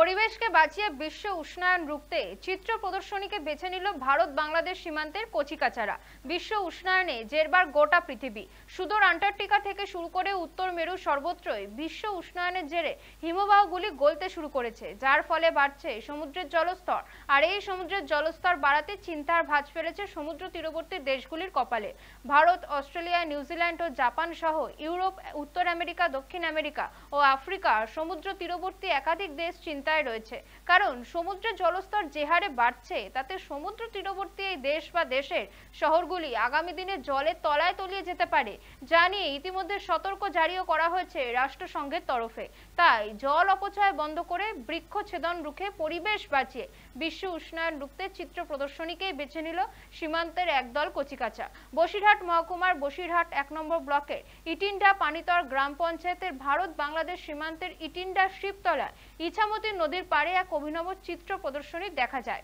পরিবেশকে বাঁচিয়ে বিশ্ব উষ্ণায়ন রুখতে চিত্র প্রদর্শনীকে বেছে নিল ভারত বাংলাদেশ সীমান্তের কচিকাচারা। বিশ্ব উষ্ণায়নে জেরবার গোটা পৃথিবী। সুদূর আন্টার্কটিকা থেকে শুরু করে উত্তর মেরু সর্বত্রই বিশ্ব উষ্ণায়নের জেরে হিমবাহগুলি গলতে শুরু করেছে, যার ফলে বাড়ছে সমুদ্রের জলস্তর। আর এই সমুদ্রের জলস্তর বাড়াতে চিন্তার ভাঁজ ফেলেছে সমুদ্র তীরবর্তী দেশগুলির কপালে। ভারত, অস্ট্রেলিয়া, নিউজিল্যান্ড ও জাপান সহ ইউরোপ, উত্তর আমেরিকা, দক্ষিণ আমেরিকা ও আফ্রিকার সমুদ্র তীরবর্তী একাধিক দেশ চিন্তায় রয়েছে। কারণ সমুদ্রের জলস্তর যে হারে বাড়ছে, তাতে সমুদ্র তীরবর্তী এই দেশ বা দেশের শহরগুলি আগামী দিনে জলের তলায় তলিয়ে যেতে পারে, যা নিয়ে ইতিমধ্যে সতর্ক জারিও করা হয়েছে রাষ্ট্রসংঘের তরফে। তাই জল অপচয় বন্ধ করে বৃক্ষছেদন রুখে পরিবেশ বাঁচিয়ে বিশ্ব উষ্ণায়ন রুখতে চিত্র প্রদর্শনীকেই বেছে নিল সীমান্তের একদল কচিকাঁচা। বসিরহাট মহকুমার বসিরহাট ১ নম্বর ব্লকের ইটিন্ডা পানিতর গ্রাম পঞ্চায়েতের ভারত বাংলাদেশ সীমান্তের ইটিন্ডা শিবতলা ইছামতি নদীর পাড়ে এক অভিনব চিত্র প্রদর্শনী দেখা যায়।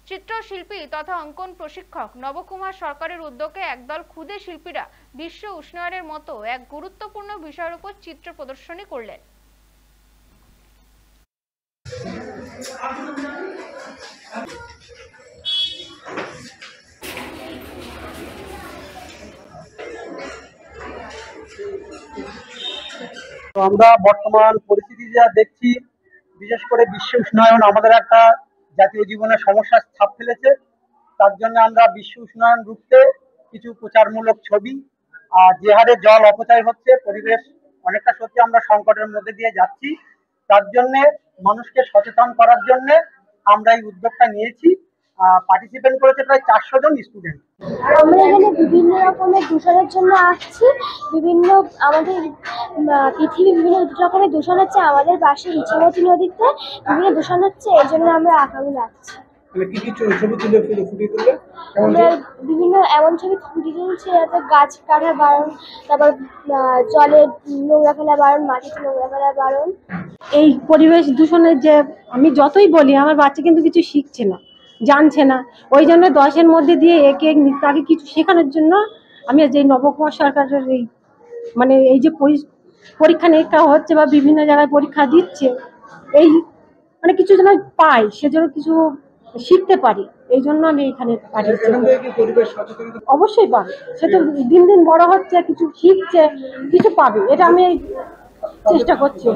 চিত্রশিল্পী তথা অঙ্কন প্রশিক্ষক নবকুমার সরকারের উদ্যোগে একদল ক্ষুদে শিল্পীরা বিশ্ব উষ্ণায়নের মতো এক গুরুত্বপূর্ণ বিষয়ের উপর চিত্র প্রদর্শনী করলেন। তো আমরা বর্তমান পরিস্থিতি যা দেখছি, বিশেষ করে বিশ্ব উষ্ণায়ন আমাদের একটা জাতীয় জীবনের সমস্যার ছাপ ফেলেছে। তার জন্য আমরা বিশ্ব উষ্ণায়ন রুখতে কিছু প্রচারমূলক ছবি, আর যে হারে জল অপচয় হচ্ছে, পরিবেশ অনেকটা সত্যি আমরা সংকটের মধ্যে দিয়ে যাচ্ছি। তার জন্য মানুষকে সচেতন করার জন্য আমরা এই উদ্যোগটা নিয়েছি। পার্টিসিপেট করেছে প্রায় 400 জন স্টুডেন্ট। আমরা এখানে বিভিন্ন রকমের দূষণের জন্য আসছি। আমাদের পৃথিবী বিভিন্ন রকমের দূষণ হচ্ছে, আমাদের পাশে ইছামতি নদীতে বিভিন্ন দূষণ হচ্ছে, এই জন্য আমরা আঁকাগুলো আঁকছি। আমরা বিভিন্ন এমন ছবি ফুটিয়ে তুলছি যাতে গাছ কাটা বারণ, তারপর জলে নোংরা ফেলা বারণ, মাটিতে নোংরা ফেলা বারণ। এই পরিবেশ দূষণের যে আমি যতই বলি, আমার বাচ্চা কিন্তু কিছু শিখছে না, জানছে না। ওই জন্য 10-এর মধ্যে দিয়ে একে তাকে কিছু শেখানোর জন্য আমি যে নবকুমার সরকারের এই যে পরীক্ষা নিরীক্ষা হচ্ছে বা বিভিন্ন জায়গায় পরীক্ষা দিচ্ছে, এই কিছু যেন পাই, সেজন্য কিছু শিখতে পারি, এই জন্য আমি এখানে পাঠিয়েছি। অবশ্যই পাবে, সে তো দিন দিন বড় হচ্ছে, কিছু শিখছে, কিছু পাবে, এটা আমি চেষ্টা করছি।